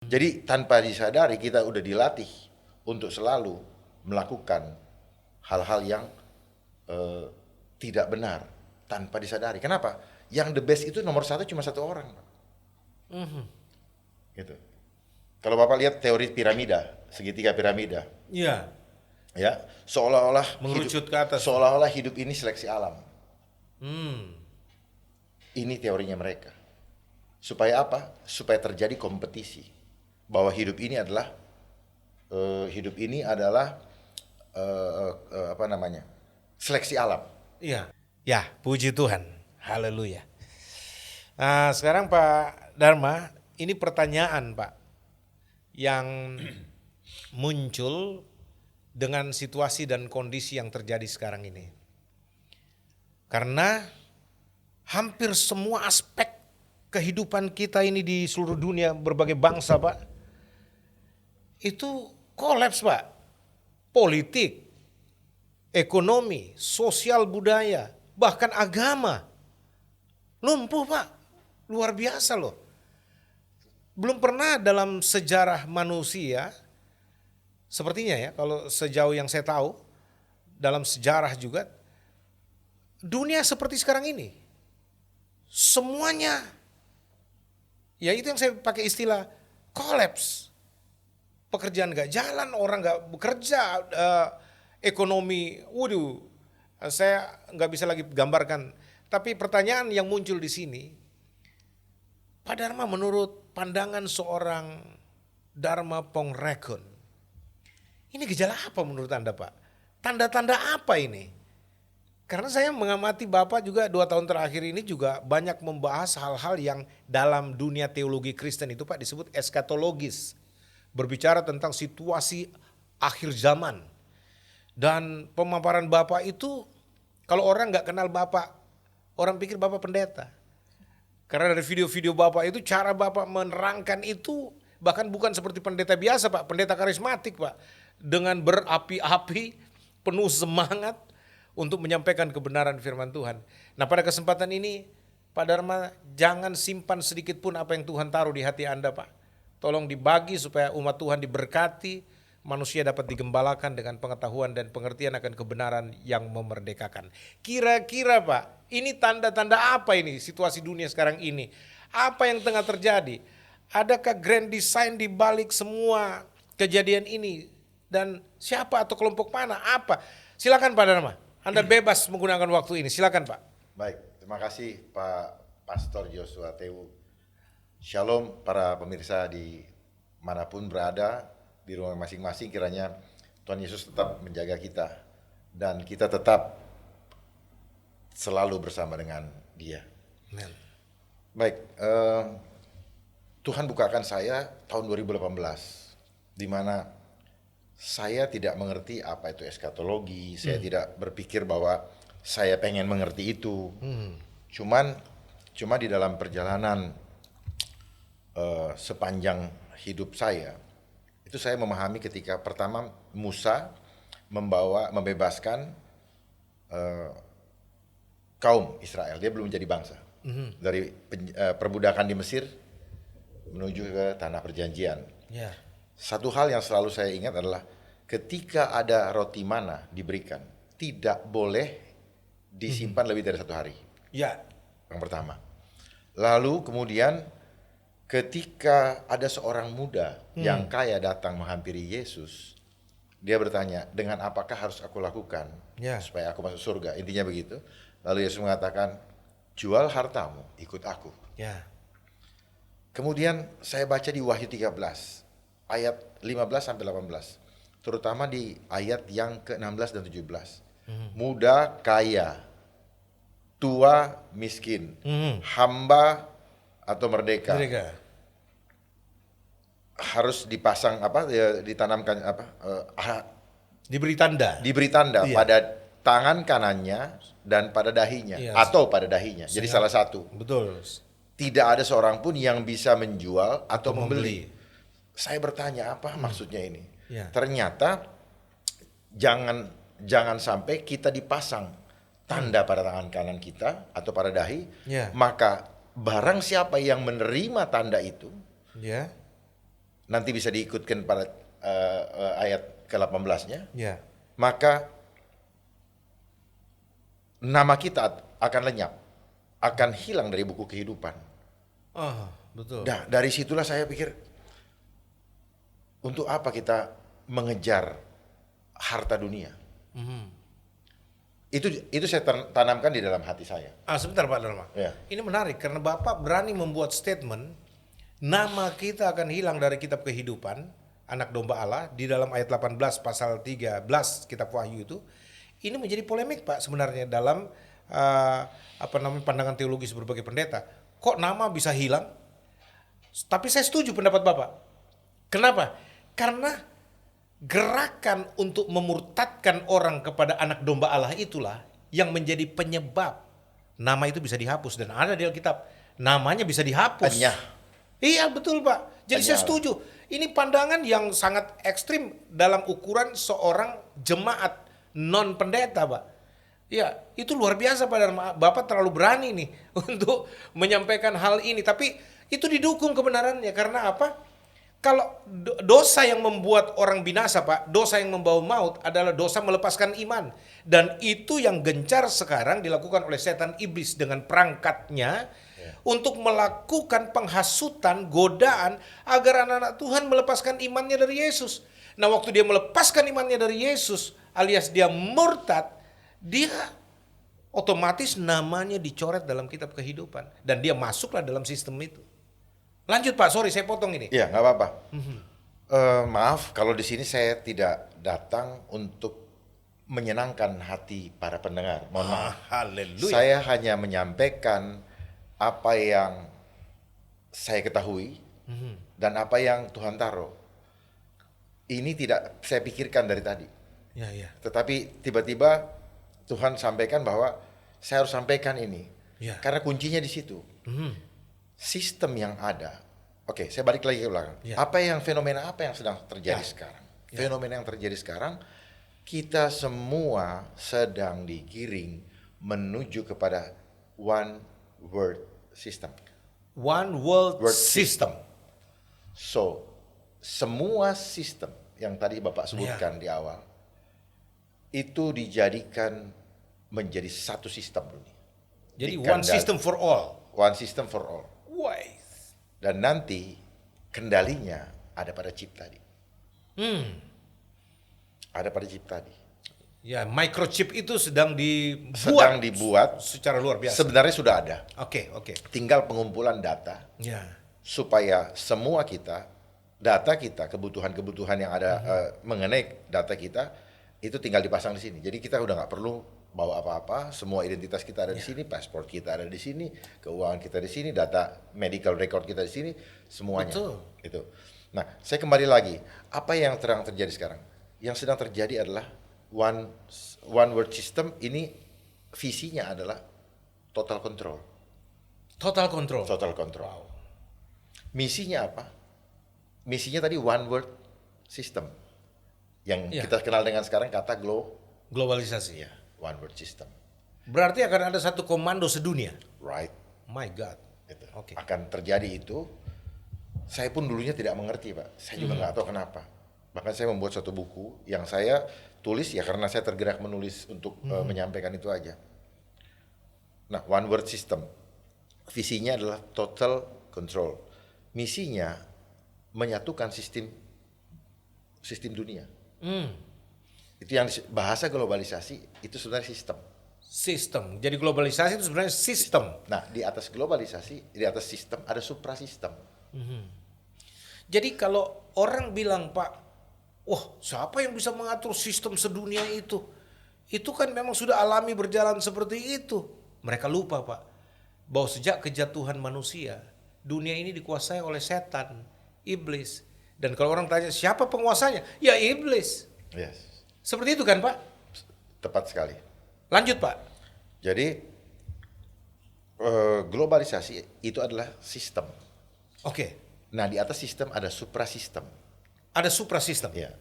Jadi tanpa disadari kita udah dilatih untuk selalu melakukan hal-hal yang eh, tidak benar tanpa disadari. Kenapa? Yang the best itu nomor satu cuma satu orang, Pak. Gitu. Kalau Bapak lihat teori piramida, segitiga piramida, Iya, ya, mengerucut ke atas. seolah-olah hidup ini seleksi alam. Hmm. Ini teorinya mereka. Supaya apa? Supaya terjadi kompetisi. Bahwa hidup ini adalah apa namanya? Seleksi alam. Iya. Ya, puji Tuhan. Haleluya. Nah, sekarang Pak Dharma, ini pertanyaan Pak yang muncul dengan situasi dan kondisi yang terjadi sekarang ini. Karena hampir semua aspek kehidupan kita ini di seluruh dunia, berbagai bangsa Pak, itu kolaps Pak. Politik, ekonomi, sosial budaya, bahkan agama. Lumpuh Pak, luar biasa loh. Belum pernah dalam sejarah manusia, sepertinya ya, kalau sejauh yang saya tahu, dalam sejarah juga, dunia seperti sekarang ini, semuanya, ya itu yang saya pakai istilah, kolaps. Pekerjaan gak jalan, orang gak bekerja, ekonomi, waduh, saya gak bisa lagi gambarkan. Tapi pertanyaan yang muncul di sini, Pak Dharma menurut pandangan seorang Dharma Pongrekun, ini gejala apa menurut Anda Pak? Tanda-tanda apa ini? Karena saya mengamati Bapak juga 2 tahun terakhir ini juga banyak membahas hal-hal yang dalam dunia teologi Kristen itu Pak disebut eskatologis. Berbicara tentang situasi akhir zaman. Dan pemaparan Bapak itu, kalau orang gak kenal Bapak, orang pikir Bapak pendeta. Karena dari video-video Bapak itu, cara Bapak menerangkan itu, bahkan bukan seperti pendeta biasa Pak, pendeta karismatik Pak. Dengan berapi-api, penuh semangat untuk menyampaikan kebenaran firman Tuhan. Nah pada kesempatan ini, Pak Dharma jangan simpan sedikit pun apa yang Tuhan taruh di hati Anda Pak. Tolong dibagi supaya umat Tuhan diberkati, manusia dapat digembalakan dengan pengetahuan dan pengertian akan kebenaran yang memerdekakan. Kira-kira Pak, ini tanda-tanda apa ini situasi dunia sekarang ini? Apa yang tengah terjadi? Adakah grand design di balik semua kejadian ini? Dan siapa atau kelompok mana? Apa? Silakan Pak Dharma, Anda bebas menggunakan waktu ini. Silakan Pak. Baik, terima kasih Pak Pastor Joshua Tewu. Shalom para pemirsa di manapun berada di rumah masing-masing, kiranya Tuhan Yesus tetap menjaga kita dan kita tetap selalu bersama dengan Dia. Amen. Baik, Tuhan bukakan saya tahun 2018 di mana saya tidak mengerti apa itu eskatologi, saya tidak berpikir bahwa saya pengen mengerti itu. Cuma di dalam perjalanan sepanjang hidup saya, itu saya memahami ketika pertama Musa membebaskan kaum Israel, dia belum menjadi bangsa, dari perbudakan di Mesir menuju ke tanah perjanjian. Ya. Satu hal yang selalu saya ingat adalah ketika ada roti mana diberikan, tidak boleh disimpan lebih dari 1 hari. Ya. Yang pertama. Lalu kemudian ketika ada seorang muda yang kaya datang menghampiri Yesus, dia bertanya, dengan apakah harus aku lakukan supaya aku masuk surga? Intinya begitu. Lalu Yesus mengatakan, jual hartamu, ikut aku. Ya. Kemudian saya baca di Wahyu 13, ayat 15 sampai 18. Terutama di ayat yang ke-16 dan 17. Muda kaya, tua miskin, hamba atau merdeka. Harus dipasang ditanamkan Diberi tanda. Iya. Pada tangan kanannya dan pada dahinya, atau pada dahinya. Jadi salah satu. Betul. Tidak ada seorang pun yang bisa menjual atau membeli. Saya bertanya apa maksudnya ini? Ternyata jangan sampai kita dipasang tanda pada tangan kanan kita atau pada dahi, maka barang siapa yang menerima tanda itu, nanti bisa diikutkan pada ayat ke-18-nya, Ya. maka nama kita akan lenyap, akan hilang dari buku kehidupan. Oh, betul. Nah, dari situlah saya pikir, untuk apa kita mengejar harta dunia? Itu saya tanamkan di dalam hati saya. Sebentar Pak Dharma. Ya. Ini menarik karena Bapak berani membuat statement nama kita akan hilang dari kitab kehidupan anak domba Allah di dalam ayat 18 pasal 13 kitab Wahyu itu. Ini menjadi polemik Pak sebenarnya dalam pandangan teologis berbagai pendeta. Kok nama bisa hilang? Tapi saya setuju pendapat Bapak. Kenapa? Karena gerakan untuk memurtadkan orang kepada anak domba Allah itulah yang menjadi penyebab nama itu bisa dihapus, dan ada di Alkitab namanya bisa dihapus. Enyah. Iya betul Pak. Jadi saya Enyah. setuju. Ini pandangan yang sangat ekstrim dalam ukuran seorang jemaat non pendeta Pak. Ya itu luar biasa Pak Dharma. Bapak terlalu berani nih untuk menyampaikan hal ini. Tapi itu didukung kebenarannya karena apa? Kalau dosa yang membuat orang binasa Pak, dosa yang membawa maut adalah dosa melepaskan iman. Dan itu yang gencar sekarang dilakukan oleh setan iblis dengan perangkatnya untuk melakukan penghasutan, godaan agar anak-anak Tuhan melepaskan imannya dari Yesus. Nah waktu dia melepaskan imannya dari Yesus alias dia murtad, dia otomatis namanya dicoret dalam kitab kehidupan. Dan dia masuklah dalam sistem itu. Lanjut Pak, sorry saya potong ini. Iya, nggak apa-apa. Maaf kalau di sini saya tidak datang untuk menyenangkan hati para pendengar. Mohon maaf. Haleluya. Saya hanya menyampaikan apa yang saya ketahui dan apa yang Tuhan taruh. Ini tidak saya pikirkan dari tadi. Ya, ya. Tetapi tiba-tiba Tuhan sampaikan bahwa saya harus sampaikan ini. Ya. Karena kuncinya di situ. Sistem yang ada. Oke, saya balik lagi ke belakang. Ya. Fenomena apa yang sedang terjadi Ya. sekarang? Ya. Fenomena yang terjadi sekarang, kita semua sedang digiring menuju kepada one world system. One world World system. So, semua sistem yang tadi Bapak sebutkan di awal, itu dijadikan menjadi satu sistem dunia. Jadi Dikendali- one system for all. One system for all. Why? Dan nanti kendalinya ada pada chip tadi. Ada pada chip tadi. Ya, microchip itu sedang Sedang dibuat dibuat, secara luar biasa. sebenarnya sudah ada. Oke, oke. Tinggal pengumpulan data Ya. supaya semua kita, data kita, kebutuhan-kebutuhan yang ada mengenai data kita, itu tinggal dipasang di sini. Jadi kita udah nggak perlu bawa apa-apa, semua identitas kita ada di sini, paspor kita ada di sini, keuangan kita di sini, data medical record kita di sini, semuanya. Betul. Itu. Nah, saya kembali lagi, apa yang sedang terjadi sekarang? Yang sedang terjadi adalah one world system. Ini visinya adalah total control. Total control. Total control. Misinya apa? Misinya tadi one world system. Yang Ya. kita kenal dengan sekarang kata Globalisasi. ya, one world system. Berarti akan ada satu komando sedunia. Right? My God. Gitu. Oke. Akan terjadi itu. Saya pun dulunya tidak mengerti, Pak. Saya juga nggak tahu kenapa. Bahkan saya membuat suatu buku yang saya tulis ya karena saya tergerak menulis untuk menyampaikan itu aja. Nah, one world system. Visinya adalah total control. Misinya menyatukan sistem dunia. Itu yang bahasa globalisasi itu sebenarnya sistem. Sistem. Jadi globalisasi itu sebenarnya sistem. Nah, di atas globalisasi, di atas sistem ada suprasistem. Jadi kalau orang bilang, Pak, wah siapa yang bisa mengatur sistem sedunia itu? Itu kan memang sudah alami berjalan seperti itu. Mereka lupa, Pak, bahwa sejak kejatuhan manusia, dunia ini dikuasai oleh setan, iblis. Dan kalau orang tanya siapa penguasanya? Ya iblis. Yes. Seperti itu kan, Pak? Tepat sekali. Lanjut, Pak. Jadi globalisasi itu adalah sistem. Oke. Nah, di atas sistem ada suprasistem. Ada suprasistem. Ya.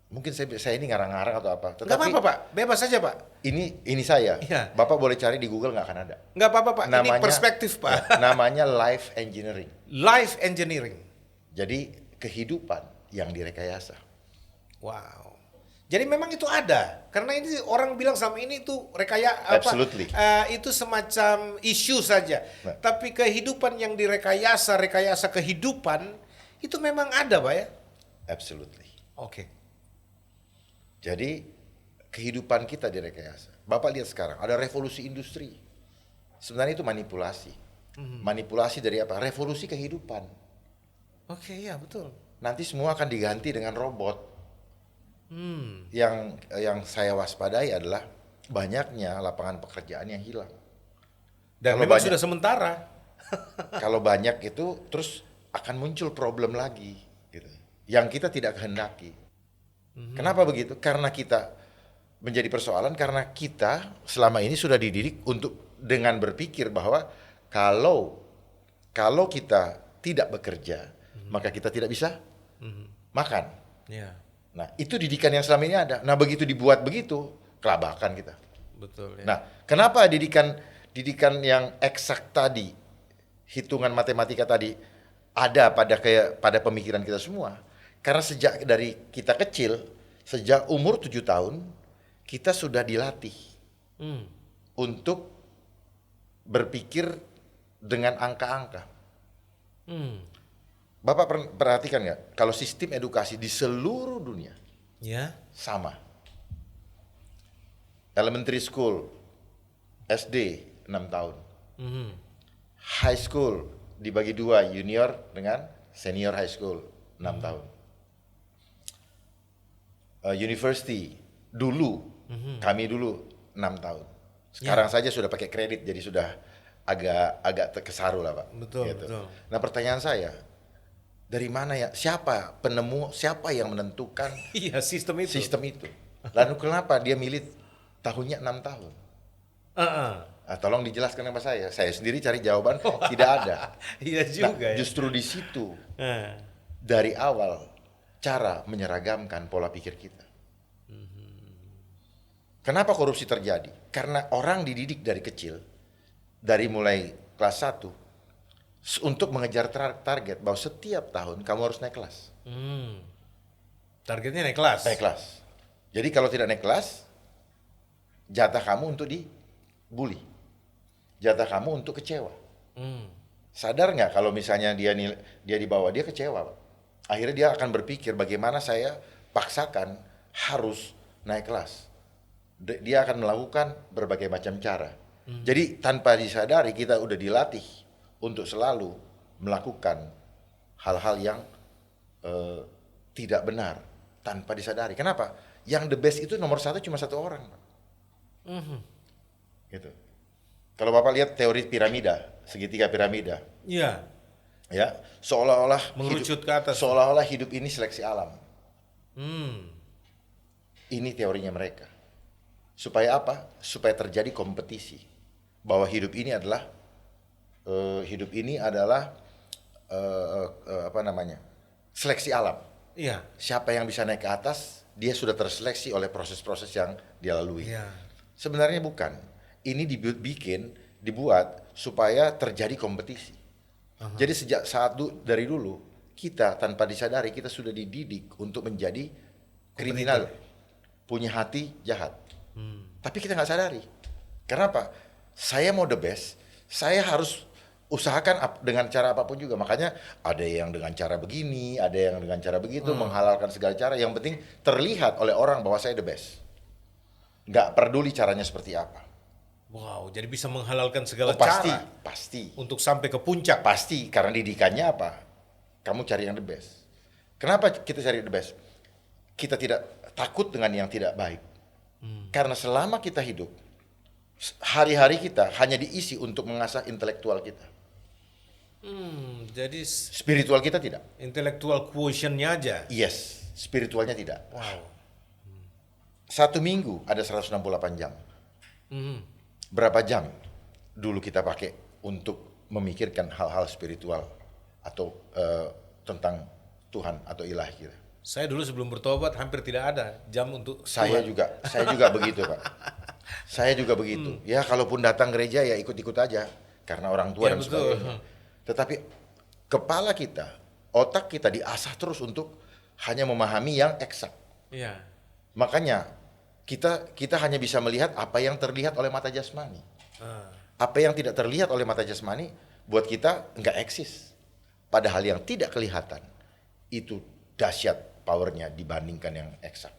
Mungkin saya ini ngarang-ngarang atau apa. Nggak apa-apa, Pak. Bebas saja, Pak. Ini saya. Iya. Bapak boleh cari di Google nggak akan ada. Nggak apa-apa, Pak. Ini perspektif, Pak. Namanya life engineering. Life engineering. Jadi kehidupan yang direkayasa. Wow. Jadi memang itu ada. Karena ini orang bilang sama ini itu Absolutely. itu semacam isu saja. Nah. Tapi kehidupan yang rekayasa kehidupan itu memang ada, Pak ya? Absolutely. Oke. Jadi kehidupan kita direkayasa. Bapak lihat sekarang ada revolusi industri. Sebenarnya itu manipulasi. Manipulasi dari apa? Revolusi kehidupan. Oke, ya betul. Nanti semua akan diganti dengan robot. Yang saya waspadai adalah banyaknya lapangan pekerjaan yang hilang. Dan Kalau memang banyak- sudah sementara. Kalau banyak itu terus akan muncul problem lagi gitu. Yang kita tidak kehendaki. Kenapa begitu? Karena kita menjadi persoalan karena kita selama ini sudah dididik untuk dengan berpikir bahwa kalau kita tidak bekerja, maka kita tidak bisa makan. Ya, Nah, itu didikan yang selama ini ada. Nah, begitu dibuat begitu, kelabakan kita. betul ya. Nah, kenapa didikan yang eksak tadi, hitungan matematika tadi ada pada pemikiran kita semua? Karena sejak dari kita kecil, sejak umur 7 tahun, kita sudah dilatih untuk berpikir dengan angka-angka. Bapak perhatikan nggak, kalau sistem edukasi di seluruh dunia Ya. sama. Elementary school, SD 6 tahun. High school dibagi dua, junior dengan senior high school 6 tahun. University dulu, kami dulu 6 tahun. Sekarang saja sudah pakai kredit, jadi sudah agak kesaru lah, Pak. Betul, betul. Nah, pertanyaan saya, dari mana ya? Siapa penemu? Siapa yang menentukan Iya, sistem itu. sistem itu? Lalu kenapa dia milih tahunnya 6 tahun? Tolong dijelaskan sama saya. Saya sendiri cari jawaban tidak ada. Iya Nah, juga ya. justru di situ Ah. dari awal cara menyeragamkan pola pikir kita. Kenapa korupsi terjadi? Karena orang dididik dari kecil, dari mulai kelas 1 untuk mengejar target bahwa setiap tahun kamu harus naik kelas. Targetnya naik kelas. Naik kelas. Jadi kalau tidak naik kelas, jatah kamu untuk dibully. Jatah kamu untuk kecewa. Sadar nggak kalau misalnya dia di bawah, dia kecewa, Pak. Akhirnya dia akan berpikir bagaimana saya paksakan harus naik kelas. Dia akan melakukan berbagai macam cara. Jadi tanpa disadari kita udah dilatih untuk selalu melakukan hal-hal yang tidak benar tanpa disadari. Kenapa? Yang the best itu nomor 1 cuma 1 orang, Pak. Gitu. Kalau Bapak lihat teori piramida, segitiga piramida, Iya. ya, seolah-olah Mengerucut ke atas. seolah-olah hidup ini seleksi alam. Hmm. Ini teorinya mereka. Supaya apa? Supaya terjadi kompetisi. Bahwa hidup ini adalah apa namanya? Seleksi alam. Iya. Siapa yang bisa naik ke atas, dia sudah terseleksi oleh proses-proses yang dia lalui. Iya. Sebenarnya bukan. Ini dibuat supaya terjadi kompetisi. Jadi sejak dari dulu kita tanpa disadari kita sudah dididik untuk menjadi kriminal, punya hati jahat. Tapi kita nggak sadari. Kenapa? Saya mau the best, saya harus usahakan dengan cara apapun juga. Makanya ada yang dengan cara begini, ada yang dengan cara begitu, menghalalkan segala cara. Yang penting terlihat oleh orang bahwa saya the best. Nggak peduli caranya seperti apa. Wow, jadi bisa menghalalkan segala Pasti, cara pasti. untuk sampai ke puncak. Pasti, karena didikannya apa? Kamu cari yang the best. Kenapa kita cari the best? Kita tidak takut dengan yang tidak baik. Karena selama kita hidup, hari-hari kita hanya diisi untuk mengasah intelektual kita. Jadi Spiritual kita tidak. intellectual quotient-nya aja. Yes, spiritualnya tidak. Wow. 1 minggu ada 168 jam. Berapa jam dulu kita pakai untuk memikirkan hal-hal spiritual atau tentang Tuhan atau ilahi kita? Saya dulu sebelum bertobat hampir tidak ada jam untuk Saya Tuhan. juga begitu, Pak. Saya juga begitu. Ya kalaupun datang gereja ya ikut-ikut aja karena orang tua Ya, dan betul. sebagainya. Tetapi kepala kita, otak kita diasah terus untuk hanya memahami yang eksak. Iya. Makanya kita hanya bisa melihat apa yang terlihat oleh mata jasmani. Ah. Apa yang tidak terlihat oleh mata jasmani buat kita nggak eksis. Padahal yang tidak kelihatan itu dahsyat powernya dibandingkan yang eksak.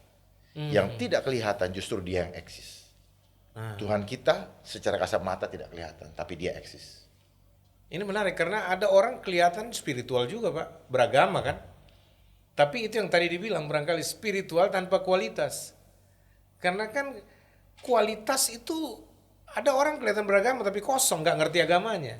Yang tidak kelihatan justru dia yang eksis. Tuhan kita secara kasat mata tidak kelihatan, tapi dia eksis. Ini menarik karena ada orang kelihatan spiritual juga Pak, beragama kan. Tapi itu yang tadi dibilang barangkali spiritual tanpa kualitas. Karena kan kualitas itu ada orang kelihatan beragama tapi kosong, nggak ngerti agamanya.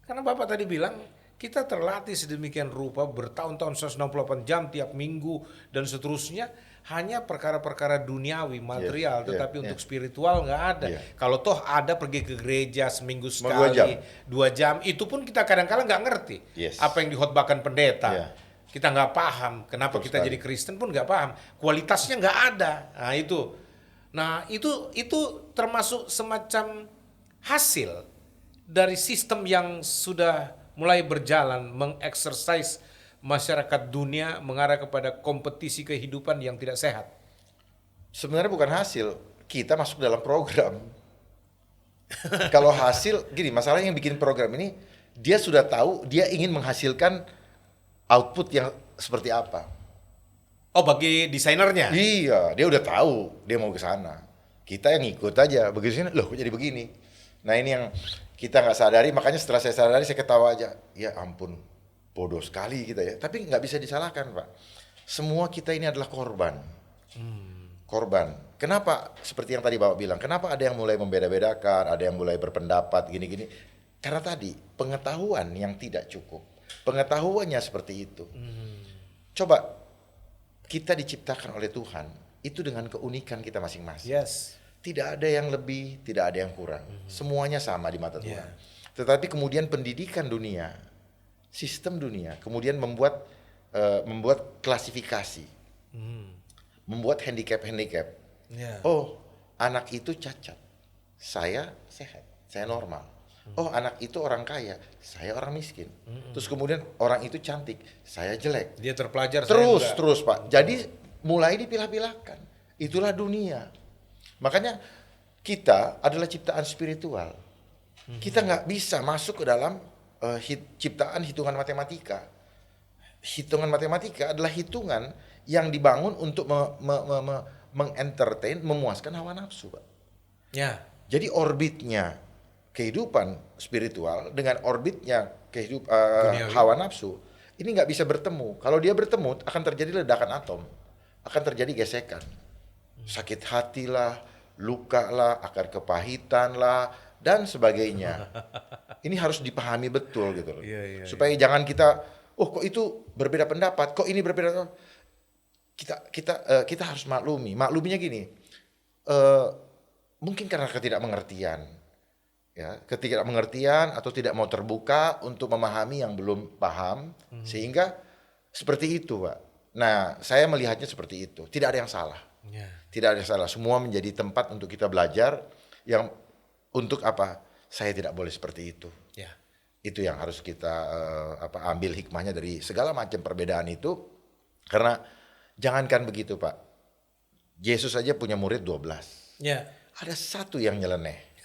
Karena Bapak tadi bilang kita terlatih sedemikian rupa bertahun-tahun 168 jam tiap minggu dan seterusnya hanya perkara-perkara duniawi material, tetapi untuk spiritual nggak ada. Kalau toh ada pergi ke gereja seminggu sekali 2 jam, itu pun kita kadang-kadang nggak ngerti apa yang dihotbahkan pendeta. Kita nggak paham kenapa kita jadi Kristen pun nggak paham, kualitasnya nggak ada. Nah itu termasuk semacam hasil dari sistem yang sudah mulai berjalan mengeksersis masyarakat dunia mengarah kepada kompetisi kehidupan yang tidak sehat. Sebenarnya bukan hasil, kita masuk dalam program. Kalau hasil, gini, masalahnya yang bikin program ini, dia sudah tahu dia ingin menghasilkan output yang seperti apa. Oh, bagi desainernya? Iya, dia udah tahu dia mau ke sana. Kita yang ikut aja, begitu loh kok jadi begini. Nah ini yang kita nggak sadari, makanya setelah saya sadari saya ketawa aja. Ya ampun, bodoh sekali kita ya. Tapi nggak bisa disalahkan Pak. Semua kita ini adalah korban. Korban. Kenapa seperti yang tadi Bapak bilang, kenapa ada yang mulai membeda-bedakan, ada yang mulai berpendapat gini-gini. Karena tadi pengetahuan yang tidak cukup. Pengetahuannya seperti itu. Coba kita diciptakan oleh Tuhan itu dengan keunikan kita masing-masing. Yes. Tidak ada yang lebih, tidak ada yang kurang. Semuanya sama di mata Tuhan. Tetapi kemudian pendidikan dunia, sistem dunia, kemudian membuat klasifikasi, membuat handicap. Oh, anak itu cacat, saya sehat, saya normal. Oh, anak itu orang kaya, saya orang miskin. Terus kemudian orang itu cantik, saya jelek. Dia terpelajar. Terus Pak. Jadi mulai dipilah-pilahkan. Itulah dunia. Makanya kita adalah ciptaan spiritual. Kita nggak bisa masuk ke dalam ciptaan hitungan matematika. Hitungan matematika adalah hitungan yang dibangun untuk mengentertain, memuaskan hawa nafsu, Pak. Ya. Jadi orbitnya kehidupan spiritual dengan orbitnya kehidupan hawa nafsu ini nggak bisa bertemu. Kalau dia bertemu akan terjadi ledakan atom, akan terjadi gesekan, sakit hati lah, luka lah, akar kepahitan lah, dan sebagainya. Ini harus dipahami betul gitu loh, supaya jangan kita, oh kok itu berbeda pendapat, kok ini berbeda. Kita harus maklumi. Makluminya gini, mungkin karena ketidakmengertian. Ya, ketidakmengertian atau tidak mau terbuka untuk memahami yang belum paham, sehingga seperti itu, Pak. Nah, saya melihatnya seperti itu. Tidak ada yang salah. Tidak ada yang salah. Semua menjadi tempat untuk kita belajar yang untuk apa? Saya tidak boleh seperti itu. Itu yang harus kita ambil hikmahnya dari segala macam perbedaan itu. Karena jangankan begitu, Pak. Yesus saja punya murid 12. Ada satu yang nyeleneh.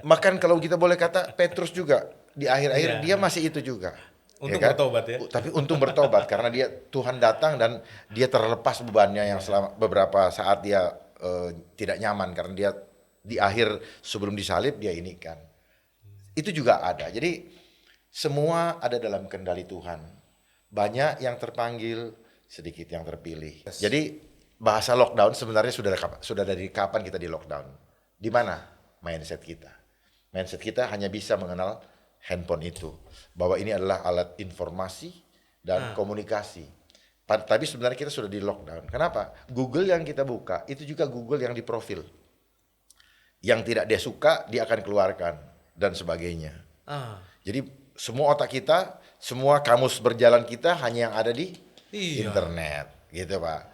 Makan kalau kita boleh kata Petrus juga di akhir-akhir dia masih itu juga. Untung bertobat ya. Tapi untung bertobat karena dia Tuhan datang dan dia terlepas bebannya yang selama beberapa saat dia tidak nyaman karena dia di akhir sebelum disalib dia ini kan. Itu juga ada. Jadi semua ada dalam kendali Tuhan. Banyak yang terpanggil, sedikit yang terpilih. Jadi bahasa lockdown sebenarnya sudah dari kapan kita di lockdown? Di mana? Mindset kita. Mindset kita hanya bisa mengenal handphone itu. Bahwa ini adalah alat informasi dan komunikasi. Tapi sebenarnya kita sudah di lockdown. Kenapa? Google yang kita buka, itu juga Google yang diprofil. Yang tidak dia suka, dia akan keluarkan. Dan sebagainya. Jadi semua otak kita, semua kamus berjalan kita hanya yang ada di internet. Gitu Pak.